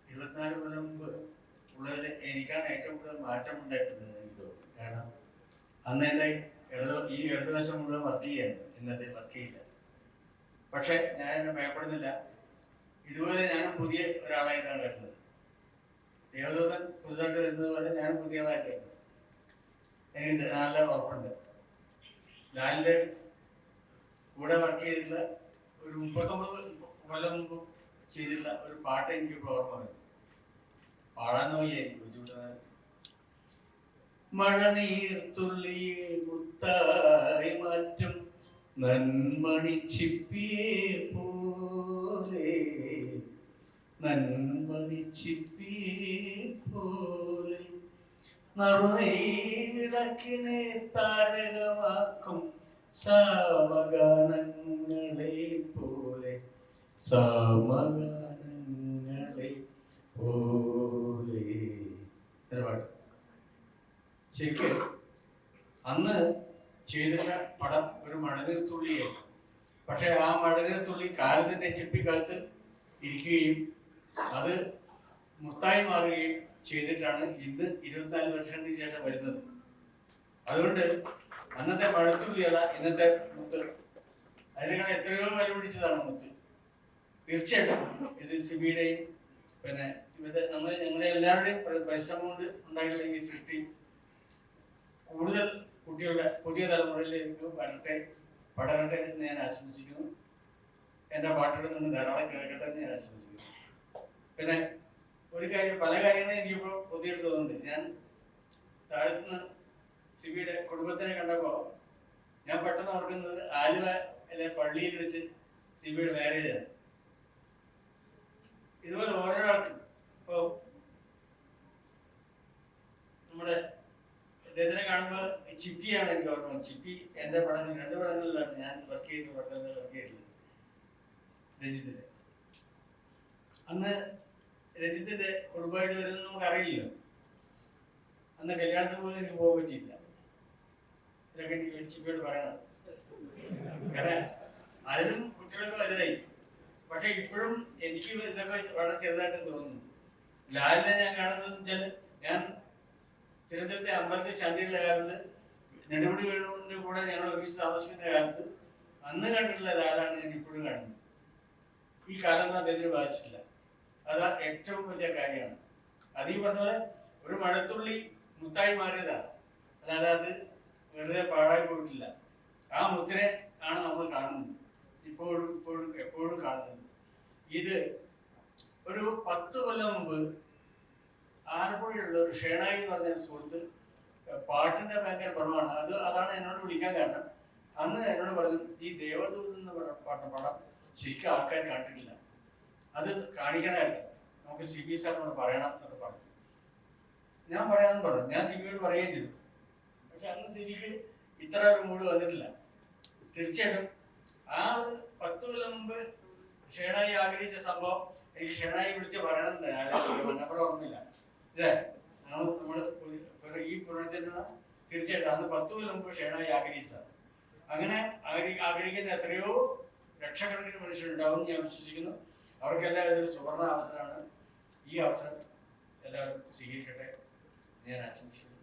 24 കൊല്ലം മുമ്പ് ഉള്ളതിൽ എനിക്കാണ് ഏറ്റവും കൂടുതൽ മാറ്റം ഉണ്ടായിട്ടുള്ളത് എനിക്ക് തോന്നുന്നു. കാരണം അന്ന് എൻ്റെ ഈ ഇടതുവശം മുഴുവൻ വർക്ക് ചെയ്യായിരുന്നു, ഇന്നത്തെ വർക്ക് ചെയ്യില്ല. പക്ഷെ ഞാൻ എന്നെ ഭയപ്പെടുന്നില്ല. ഇതുപോലെ ഞാനും പുതിയ ഒരാളായിട്ടാണ് വരുന്നത്. ദേവദൂതൻ പുതുതായിട്ട് വരുന്നത് പോലെ ഞാനും പുതിയ ആളായിട്ട് വരുന്നു. എനിക്ക് നല്ല ഉറപ്പുണ്ട്. ലാലിൻ്റെ കൂടെ വർക്ക് ചെയ്തിട്ടുള്ള ഒരു 39 കൊല്ലം മുമ്പ് ചെയ്തിട്ടുള്ള ഒരു പാട്ട് എനിക്കിപ്പോൾ ഓർമ്മ വരുന്നു. പാടാൻ നോക്കിയായിരിക്കും ബുദ്ധിമുട്ടുന്നത്. മഴനീർത്തുള്ളിയെ മുത്തായി മാറ്റും നന്മണിച്ചിപ്പിയെ പോലെ, നന്മണിച്ചിപ്പിയെ പോലെ, നറുനെയ് വിളക്കിനെ താരകമാക്കും സാമഗാനങ്ങളെ പോലെ, സാമഗാനങ്ങളെ പോലെ. പാട്ട് ശരിക്ക് അന്ന് ചെയ്തിട്ടുള്ള പടം ഒരു മഴനീർത്തുള്ളിയായിരുന്നു. പക്ഷെ ആ മഴനീർത്തുള്ളി കാലത്തിന്റെ ചിപ്പിക്കകത്ത് ഇരിക്കുകയും അത് മുത്തായി മാറുകയും ചെയ്തിട്ടാണ് ഇന്ന് 24 വർഷങ്ങൾക്ക് ശേഷം വരുന്നത്. അതുകൊണ്ട് അന്നത്തെ മഴത്തുള്ളിയല്ല ഇന്നത്തെ മുത്ത്. അതിനേക്കാൾ എത്രയോ വില പിടിച്ചതാണ് മുത്ത്. തീർച്ചയായിട്ടും ഇത് സിബിയുടെയും പിന്നെ ഇവരുടെ ഞങ്ങളുടെ എല്ലാവരുടെയും പരിശ്രമം കൊണ്ട് ഉണ്ടായിട്ടുള്ള ഈ സൃഷ്ടി കൂടുതൽ കുട്ടികളുടെ പുതിയ തലമുറയിലേക്ക് പടരട്ടെ എന്ന് ഞാൻ ആശംസിക്കുന്നു. എൻ്റെ പാട്ടുകൾ നിന്ന് ധാരാളം കേൾക്കട്ടെ എന്ന് ഞാൻ ആശംസിക്കുന്നു. പിന്നെ ഒരു കാര്യം, പല കാര്യങ്ങളും എനിക്കിപ്പോൾ പുതിയത് തോന്നുന്നുണ്ട്. ഞാൻ താഴത്തുനിന്ന് സിബിയുടെ കുടുംബത്തിനെ കണ്ടപ്പോൾ ഞാൻ പെട്ടെന്ന് ഓർക്കുന്നത് ആലുവയിലെ പള്ളിയിൽ വെച്ച് സിബിയുടെ മാരേജാണ്. ഇതുപോലെ ഓരോ ആൾക്കും ഇപ്പോൾ നമ്മുടെ അദ്ദേഹത്തിനെ കാണുമ്പോൾ ചിപ്പിയാണ് എനിക്ക് ഓർമ്മ. ചിപ്പി എൻ്റെ പടങ്ങൾ 2 പടങ്ങളിലാണ് ഞാൻ വർക്ക് ചെയ്യുന്ന പടങ്ങളിൽ വർക്ക് ചെയ്തിട്ടുള്ളത്. രഞ്ജിത്തിന്റെ അന്ന് രഞ്ജിത്തിന്റെ കുടുംബമായിട്ട് വരുന്നത് നമുക്കറിയില്ലല്ലോ. അന്ന് കല്യാണത്തിന് പോലും എനിക്ക് പോകാൻ പറ്റിയില്ല. ഇതൊക്കെ എനിക്ക് ചിപ്പിയോട് പറയണം. കാരണം അതിലും കുട്ടികളൊക്കെ വലുതായി. പക്ഷെ ഇപ്പോഴും എനിക്ക് ഇതൊക്കെ വളരെ ചെറുതായിട്ട് തോന്നുന്നു. ലാലിനെ ഞാൻ കാണുന്നത് വെച്ചാൽ, ഞാൻ തിരുവനന്തപുരത്തെ അമ്പലത്തിൽ ശാന്തിയുള്ള കാലത്ത് നെടുമുടി വേണുവിൻ്റെ കൂടെ ഞങ്ങൾ ഒരുമിച്ച് താമസിക്കുന്ന കാലത്ത് അന്ന് കണ്ടിട്ടുള്ള ലാലാണ് ഞാൻ ഇപ്പോഴും കാണുന്നത്. ഈ കാലം അദ്ദേഹത്തിന് ബാധിച്ചില്ല. അത് ഏറ്റവും വലിയ കാര്യമാണ്. അത് ഈ പറഞ്ഞ പോലെ ഒരു മഴത്തുള്ളി മുത്തായി മാറിയതാണ്, അല്ലാതെ അത് വെറുതെ പാഴായി പോയിട്ടില്ല. ആ മുത്തിനെ ആണ് നമ്മൾ കാണുന്നത്, എപ്പോഴും കാണുന്നത്. ഇത് ഒരു 10 കൊല്ലം മുമ്പ് ആലപ്പുഴയുള്ള ഒരു ഷേണായി എന്ന് പറഞ്ഞ സുഹൃത്ത് പാട്ടിന്റെ ഭയങ്കര കുറവാണ്. അതാണ് എന്നോട് വിളിക്കാൻ കാരണം. അന്ന് എന്നോട് പറഞ്ഞു, ഈ ദേവദൂതൻ എന്ന് പടം ശരിക്കും ആൾക്കാർ കണ്ടിട്ടില്ല, അത് കാണിക്കണമായിരുന്നു, നമുക്ക് സിബി സാറിനോട് പറയണം എന്നൊക്കെ പറഞ്ഞു. ഞാൻ പറയാമെന്ന് പറഞ്ഞു. ഞാൻ സിബിയോട് പറയുകയും ചെയ്തു. പക്ഷെ അന്ന് സിബിക്ക് ഇത്ര ഒരു മൂഡ് വന്നിട്ടില്ല. തീർച്ചയായിട്ടും ആ ഒരു 10 കൊല്ലം മുമ്പ് ഷേണായി ആഗ്രഹിച്ച സംഭവം എനിക്ക് ഷേണായി വിളിച്ച് പറയണമെന്ന് നമ്പർ ഓർമ്മയില്ല. ഇതേ നമ്മള് ഈ പുനർജന്മ തീർച്ചയായിട്ടും അന്ന് 10 കൊല്ലം മുമ്പ് ഷേണായി ആഗ്രഹിച്ചതാണ്. അങ്ങനെ ആഗ്രഹിക്കുന്ന എത്രയോ ലക്ഷക്കണക്കിന് മനുഷ്യരുണ്ടാവും ഞാൻ വിശ്വസിക്കുന്നു. അവർക്കെല്ലാം ഇതൊരു സുവർണ അവസരമാണ്. ഈ അവസരം എല്ലാവരും സ്വീകരിക്കട്ടെ ഞാൻ ആശംസിക്കുന്നു.